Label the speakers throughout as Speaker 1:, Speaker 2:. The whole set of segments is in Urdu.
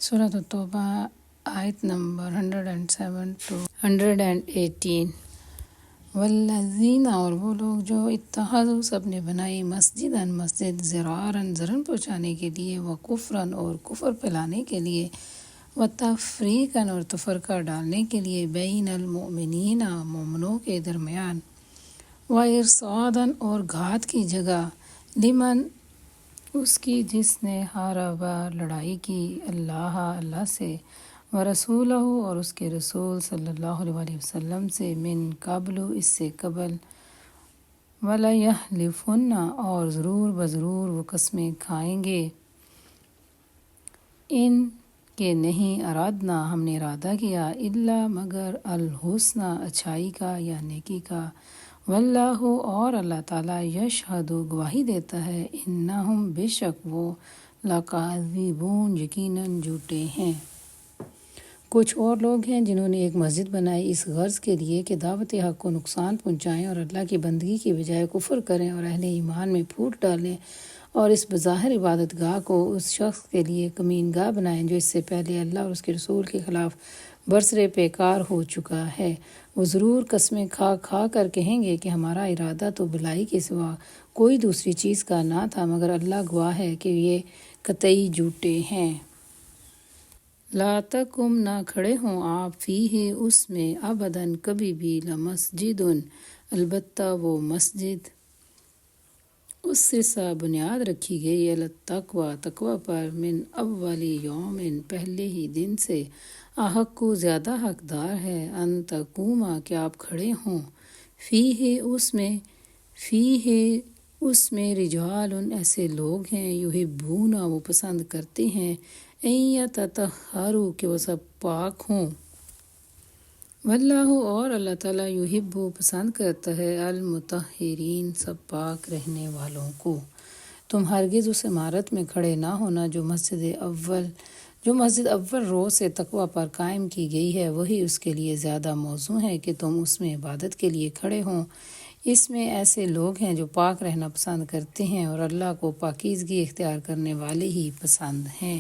Speaker 1: سورۃ التوبہ آیت نمبر 107 to 118۔ والذین، اور وہ لوگ جو اتخذوا سب نے بنائی مسجد ضراراً ضرر پہنچانے کے لیے، وکفراً اور کفر پھیلانے کے لیے، وتفریقاً اور تفرقہ ڈالنے کے لیے، بین المؤمنین مومنوں کے درمیان، وارصاداً اور گھات کی جگہ، لمن اس کی جس نے حاربہ لڑائی کی، اللہ سے، ورسولہ اور اس کے رسول صلی اللہ علیہ وسلم سے، من قبل اس سے قبل، وَلَيَحْلِفُنَّ اور ضرور بضرور وہ قسمیں کھائیں گے، ان کے نہیں ارادنا ہم نے ارادہ کیا، الا مگر الحسنی اچھائی کا یا نیکی کا، واللہ اور اللہ تعالیٰ یشہد گواہی دیتا ہے، انہم بے شک وہ، لکاذبون یقیناً جھوٹے ہیں۔ کچھ اور لوگ ہیں جنہوں نے ایک مسجد بنائی اس غرض کے لیے کہ دعوت حق کو نقصان پہنچائیں اور اللہ کی بندگی کی بجائے کفر کریں اور اہل ایمان میں پھوٹ ڈالیں، اور اس بظاہر عبادت گاہ کو اس شخص کے لیے کمین گاہ بنائیں جو اس سے پہلے اللہ اور اس کے رسول کے خلاف برسر پیکار ہو چکا ہے۔ وہ ضرور قسمیں کھا کھا کر کہیں گے کہ ہمارا ارادہ تو بھلائی کے سوا کوئی دوسری چیز کا نہ تھا، مگر اللہ گواہ ہے کہ یہ قطعی جھوٹے ہیں۔ لا تقم نہ کھڑے ہوں آپ، فیہ اس میں، ابداً کبھی بھی، لمسجد البتہ وہ مسجد، اسسا بنیاد رکھی گئی، علی التقوی تقوی پر، من اول یوم پہلے ہی دن سے، احق زیادہ حقدار ہے، ان تقوما کہ آپ کھڑے ہوں، فیہ اس میں رجال ایسے لوگ ہیں، یحبون وہ پسند کرتے ہیں، ان یتطہروا کہ وہ سب پاک ہوں، واللہ اور اللہ تعالیٰ یحب پسند کرتا ہے، المطہرین سب پاک رہنے والوں کو۔ تم ہرگز اس عمارت میں کھڑے نہ ہونا جو مسجد اول روز سے تقوی پر قائم کی گئی ہے، وہی اس کے لیے زیادہ موزوں ہے کہ تم اس میں عبادت کے لیے کھڑے ہوں۔ اس میں ایسے لوگ ہیں جو پاک رہنا پسند کرتے ہیں اور اللہ کو پاکیزگی اختیار کرنے والے ہی پسند ہیں۔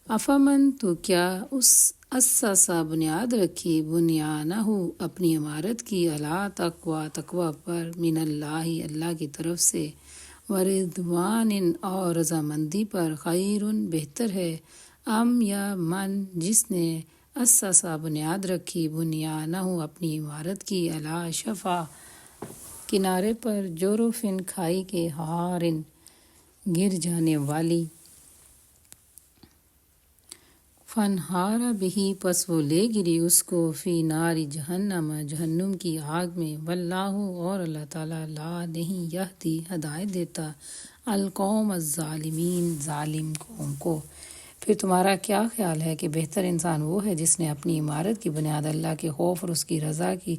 Speaker 1: افمن تو کیا اس اسسا بنیاد رکھی، بنیانہ اپنی عمارت کی، علی تقوی پر، من اللہ کی طرف سے، ورضوان اور رضامندی پر، خیر بہتر ہے، ام یا من جس نے اسسا بنیاد رکھی، بنیانہ اپنی عمارت کی، علی شفا کنارے پر، جرفٍ کھائی کے، ہارٍ گر جانے والی، فانہار بہ پس وہ لے گری اس کو، فی نار جہنم جہنم کی آگ میں، واللہ اور اللہ تعالیٰ لا نہیں، یہدی ہدایت دیتا، القوم الظالمین ظالم قوم کو۔ پھر تمہارا کیا خیال ہے کہ بہتر انسان وہ ہے جس نے اپنی عمارت کی بنیاد اللہ کے خوف اور اس کی رضا کی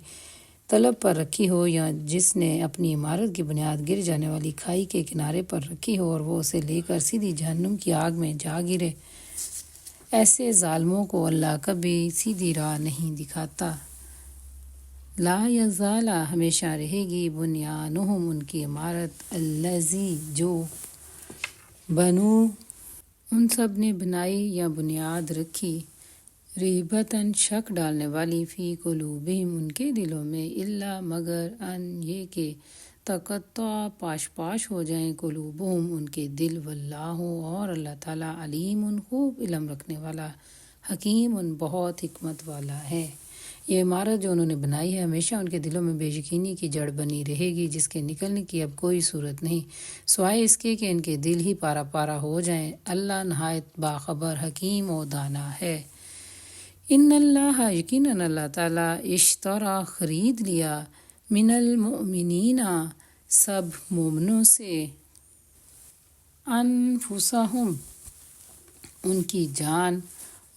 Speaker 1: طلب پر رکھی ہو، یا جس نے اپنی عمارت کی بنیاد گر جانے والی کھائی کے کنارے پر رکھی ہو اور وہ اسے لے کر سیدھی جہنم کی آگ میں جا گرے۔ ایسے ظالموں کو اللہ کبھی سیدھی راہ نہیں دکھاتا۔ لا یزال ہمیشہ رہے گی، بنیانہم ان کی عمارت، الذی جو بنو ان سب نے بنائی یا بنیاد رکھی، ریبتاً شک ڈالنے والی، فی قلوبہم ان کے دلوں میں، الا مگر ان یہ کہ تقطع پاش ہو جائیں، قلوبہم ان کے دل، واللہ اور اللہ تعالیٰ علیم خوب علم رکھنے والا، حکیم بہت حکمت والا ہے۔ یہ عمارت جو انہوں نے بنائی ہے ہمیشہ ان کے دلوں میں بے یقینی کی جڑ بنی رہے گی، جس کے نکلنے کی اب کوئی صورت نہیں، سوائے اس کے کہ ان کے دل ہی پارا پارا ہو جائیں۔ اللہ نہایت باخبر، حکیم و دانا ہے۔ ان اللہ یقیناً اللہ تعالیٰ، اشتری خرید لیا، من المؤمنین سب مومنوں سے، انفسہم ان کی جان،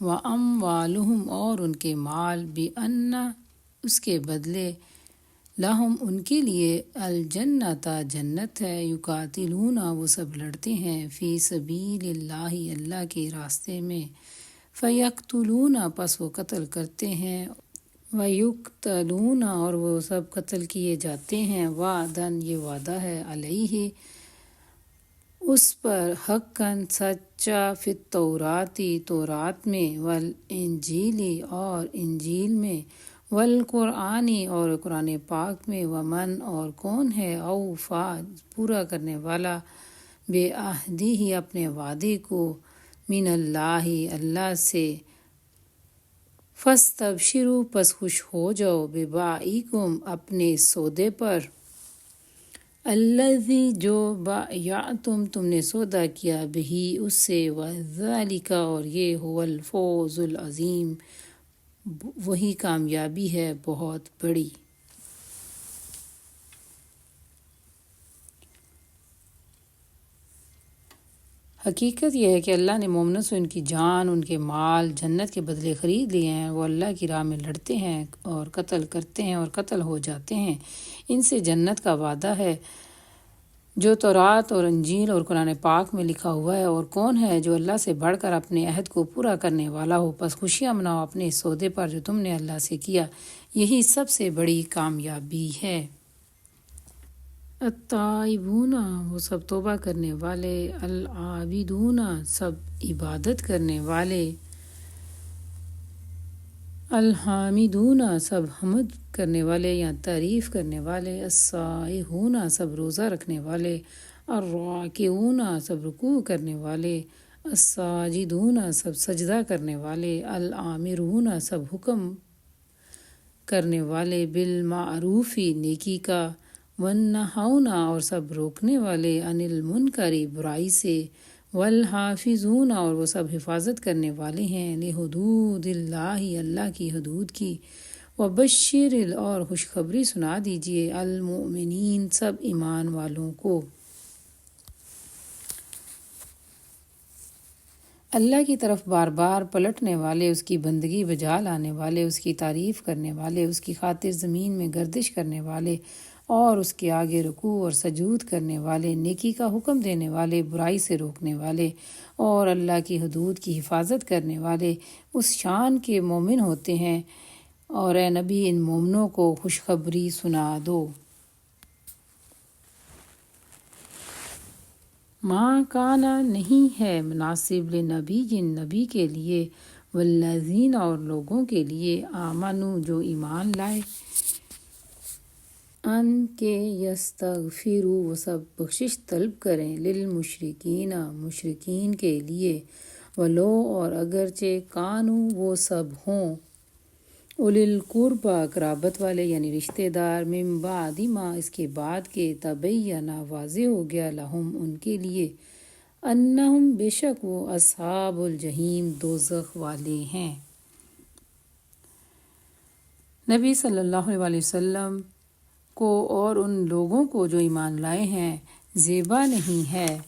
Speaker 1: واموالہم اور ان کے مال، بان اس کے بدلے، لہم ان کے لیے، الجنت جنت ہے، یقاتلون وہ سب لڑتے ہیں، فی سبیل اللہ اللہ کے راستے میں، فیقتلون پس وہ قتل کرتے ہیں، ویقتلون اور وہ سب قتل کیے جاتے ہیں، وعداً یہ وعدہ ہے، علیہ اس پر حقاً سچا فی التوراتی تورات میں، والانجیلی اور انجیل میں، والقرآنی اور قرآن پاک میں، ومن اور کون ہے اوفا پورا کرنے والا بے عہدی ہی اپنے وعدے کو، من اللہ اللہ سے، فاستبشروا پس خوش ہو جاؤ، ببائعکم اپنے سودے پر، الذی جو بایعتم تم نے سودا کیا، بہی اس سے، وذالک اور یہ، هو الفوز العظیم وہی کامیابی ہے بہت بڑی۔ حقیقت یہ ہے کہ اللہ نے مومنوں سے ان کی جان، ان کے مال جنت کے بدلے خرید لیے ہیں۔ وہ اللہ کی راہ میں لڑتے ہیں اور قتل کرتے ہیں اور قتل ہو جاتے ہیں، ان سے جنت کا وعدہ ہے جو تورات اور انجیل اور قرآن پاک میں لکھا ہوا ہے۔ اور کون ہے جو اللہ سے بڑھ کر اپنے عہد کو پورا کرنے والا ہو؟ پس خوشیاں مناؤ اپنے اس سودے پر جو تم نے اللہ سے کیا، یہی سب سے بڑی کامیابی ہے۔ التائبون وہ سب توبہ کرنے والے، العابدون سب عبادت کرنے والے، الحامدون سب حمد کرنے والے یا تعریف کرنے والے، السائحون سب روزہ رکھنے والے، الراکعون سب رکوع کرنے والے، الساجدون سب سجدہ کرنے والے، الآمرون سب حکم کرنے والے، بالمعروف نیکی کا، والنہون اور سب روکنے والے، عن المنکر برائی سے، والحافظون اور وہ سب حفاظت کرنے والے ہیں، لحدود اللہ اللہ کی حدود کی، وبشر اور خوشخبری سنا دیجیے، المؤمنین سب ایمان والوں کو۔ اللہ کی طرف بار بار پلٹنے والے، اس کی بندگی بجا لانے والے، اس کی تعریف کرنے والے، اس کی خاطر زمین میں گردش کرنے والے اور اس کے آگے رکوع اور سجود کرنے والے، نیکی کا حکم دینے والے، برائی سے روکنے والے اور اللہ کی حدود کی حفاظت کرنے والے اس شان کے مومن ہوتے ہیں۔ اور اے نبی ان مومنوں کو خوشخبری سنا دو۔ ماں کانا نہیں ہے مناسب لنبی جن نبی کے لیے، والذین اور لوگوں کے لیے، آمنو جو ایمان لائے، ان کے یستغفروا وہ سب بخشش طلب کریں، للمشرکین مشرکین کے لیے، ولو اور اگرچہ کانو وہ سب ہوں، اولی القربی قرابت والے یعنی رشتہ دار، من بعد ما اس کے بعد کہ تبین واضح ہو گیا، لہم ان کے لیے، انہم بے شک وہ، اصحاب الجحیم دوزخ والے ہیں۔ نبی صلی اللہ علیہ وسلم کو اور ان لوگوں کو جو ایمان لائے ہیں زیبا نہیں ہے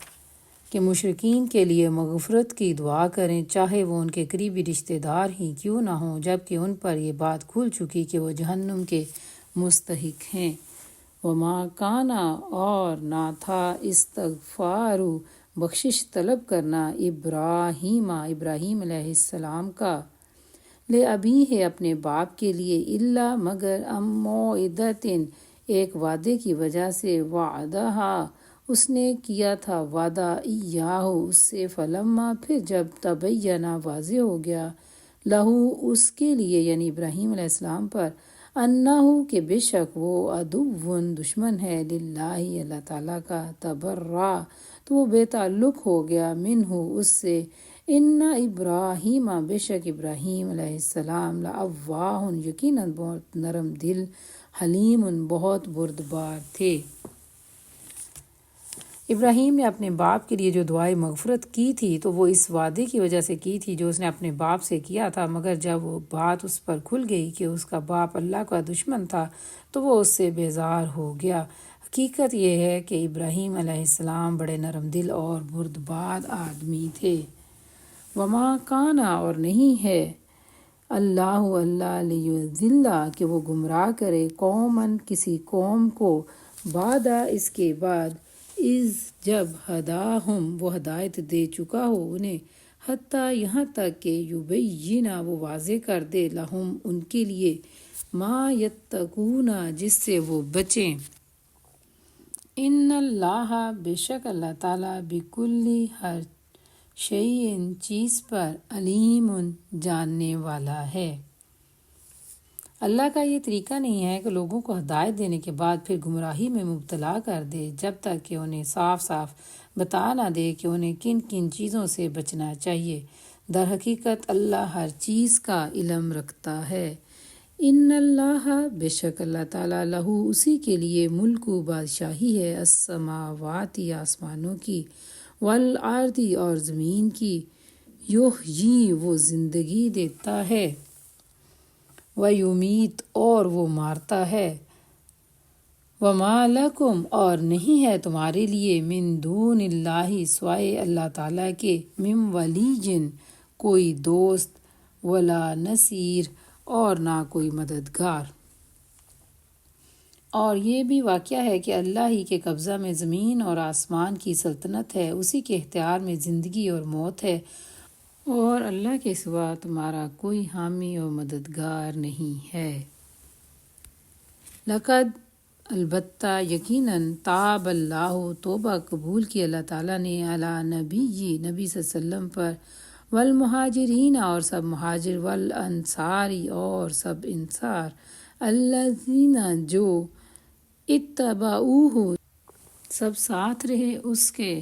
Speaker 1: کہ مشرکین کے لیے مغفرت کی دعا کریں، چاہے وہ ان کے قریبی رشتہ دار ہی کیوں نہ ہوں، جبکہ ان پر یہ بات کھل چکی کہ وہ جہنم کے مستحق ہیں۔ وما کانا اور نہ تھا، استغفار بخشش طلب کرنا، ابراہیم علیہ السلام کا، لأبیہ اپنے باپ کے لیے، الا مگر، موعدۃ ایک وعدے کی وجہ سے، وعدہا اس نے کیا تھا وعدہ، ایاہ اس سے، فلما پھر جب، تبینہ واضح ہو گیا، لہو اس کے لیے یعنی ابراہیم علیہ السلام پر، انہو کہ بے شک وہ، عدو دشمن ہے، للہ اللہ تعالیٰ کا، تبرا تو وہ بے تعلق ہو گیا، منہ اس سے، ان ابراہیم بے شک ابراہیم علیہ السلام، لأواہ یقیناً بہت نرم دل، حلیم بہت بردبار تھے۔ ابراہیم نے اپنے باپ کے لیے جو دعائے مغفرت کی تھی تو وہ اس وعدے کی وجہ سے کی تھی جو اس نے اپنے باپ سے کیا تھا، مگر جب وہ بات اس پر کھل گئی کہ اس کا باپ اللہ کا دشمن تھا تو وہ اس سے بیزار ہو گیا۔ حقیقت یہ ہے کہ ابراہیم علیہ السلام بڑے نرم دل اور بردبار آدمی تھے۔ وما کانا اور نہیں ہے، اللہ لیضل کہ وہ گمراہ کرے، قوماً کسی قوم کو، بعد اس کے بعد، اذ جب، ہداہم وہ ہدایت دے چکا ہو انہیں، حتیٰ یہاں تک کہ، یبین وہ واضح کر دے، لہم ان کے لیے، ما یتقون جس سے وہ بچیں، ان اللہ بے شک اللہ تعالیٰ بکلی ہر شیء چیز پر علیم جاننے والا ہے۔ اللہ کا یہ طریقہ نہیں ہے کہ لوگوں کو ہدایت دینے کے بعد پھر گمراہی میں مبتلا کر دے جب تک کہ انہیں صاف صاف بتا نہ دے کہ انہیں کن کن چیزوں سے بچنا چاہیے۔ در حقیقت اللہ ہر چیز کا علم رکھتا ہے۔ ان اللہ بے شک اللہ تعالیٰ لہو اسی کے لیے ملک و بادشاہی ہے، السماواتی آسمانوں کی، والارضی اور زمین کی، یحیی وہ زندگی دیتا ہے، ویمیت اور وہ مارتا ہے، وما لکم اور نہیں ہے تمہارے لیے من دون اللہ سوائے اللہ تعالیٰ کے من ولی کوئی دوست ولا نصیر اور نہ کوئی مددگار۔ اور یہ بھی واقعہ ہے کہ اللہ ہی کے قبضہ میں زمین اور آسمان کی سلطنت ہے، اسی کے اختیار میں زندگی اور موت ہے، اور اللہ کے سوا تمہارا کوئی حامی اور مددگار نہیں ہے۔ لقد البتہ یقیناً تاب اللہ توبہ قبول کی اللہ تعالیٰ نے علی نبی صلی اللہ علیہ وسلم پر، والمہاجرین اور سب مہاجر، والانصاری اور سب انصار، الذین جو اتبعوہ سب ساتھ رہے اس کے،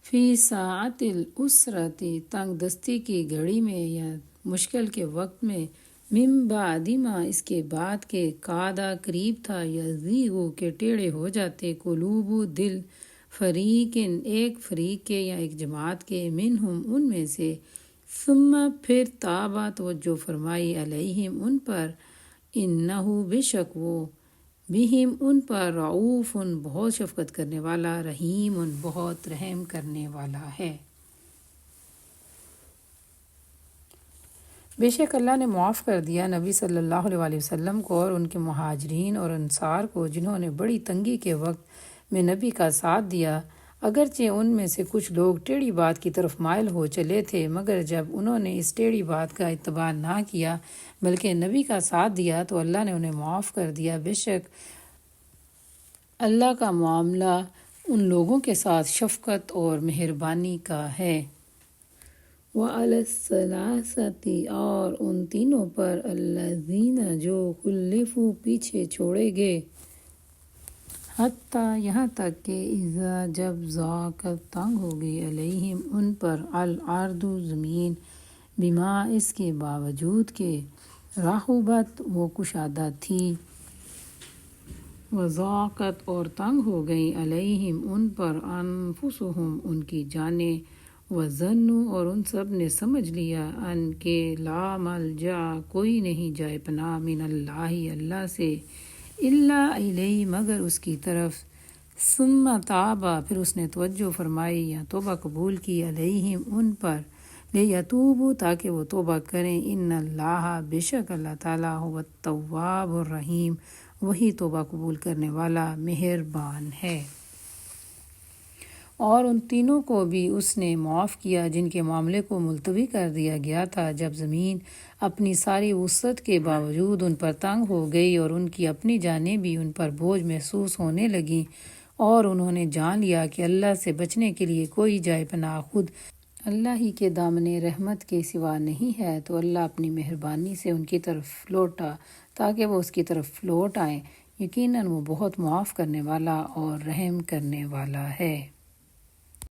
Speaker 1: فی ساعت العسرۃ تنگ دستی کی گھڑی میں یا مشکل کے وقت میں، من بعد ما اس کے بعد کے کادا قریب تھا، یزیغ کہ ٹیڑھے ہو جاتے، قلوب دل، فریقن ایک فریق کے یا ایک جماعت کے، منہم ان میں سے، ثم پھر تابا توجہ فرمائی، علیہم ان پر، انہ بے شک وہ، بہم ان پر، رعوف بہت شفقت کرنے والا، رحیم بہت رحم کرنے والا ہے۔ بے شک اللہ نے معاف کر دیا نبی صلی اللہ علیہ وسلم کو اور ان کے مہاجرین اور انصار کو جنہوں نے بڑی تنگی کے وقت میں نبی کا ساتھ دیا، اگرچہ ان میں سے کچھ لوگ ٹیڑھی بات کی طرف مائل ہو چلے تھے، مگر جب انہوں نے اس ٹیڑھی بات کا اتباع نہ کیا بلکہ نبی کا ساتھ دیا تو اللہ نے انہیں معاف کر دیا۔ بے شک اللہ کا معاملہ ان لوگوں کے ساتھ شفقت اور مہربانی کا ہے۔ وَعَلَى الثَّلَاثَةِ اور ان تینوں پر، الَّذِينَ جو خُلِّفُوا پیچھے چھوڑے گئے، حتیٰ یہاں تک کہ اذا جب ضاقت تنگ ہو گئی، علیہم ان پر، الارض زمین، بما اس کے باوجود کہ رحبت وہ کشادہ تھی، وضاقت اور تنگ ہو گئی، علیہم ان پر، انفسہم ان کی جانیں، وظنوا اور ان سب نے سمجھ لیا، ان کے لا ملجا کوئی نہیں جائے پناہ، من اللہ اللہ سے، الا الیہ مگر اس کی طرف، ثم تابا پھر اس نے توجہ فرمائی یا توبہ قبول کی، علیہم ان پر، لیتوبوا تاکہ وہ توبہ کریں، ان اللہ بے شک اللہ تعالیٰ هو التواب الرحیم وہی توبہ قبول کرنے والا مہربان ہے۔ اور ان تینوں کو بھی اس نے معاف کیا جن کے معاملے کو ملتوی کر دیا گیا تھا جب زمین اپنی ساری وسعت کے باوجود ان پر تنگ ہو گئی اور ان کی اپنی جانیں بھی ان پر بوجھ محسوس ہونے لگیں، اور انہوں نے جان لیا کہ اللہ سے بچنے کے لیے کوئی جائے پناہ خود اللہ ہی کے دامن رحمت کے سوا نہیں ہے، تو اللہ اپنی مہربانی سے ان کی طرف لوٹا تاکہ وہ اس کی طرف لوٹ آئیں، یقیناً وہ بہت معاف کرنے والا اور رحم کرنے والا ہے۔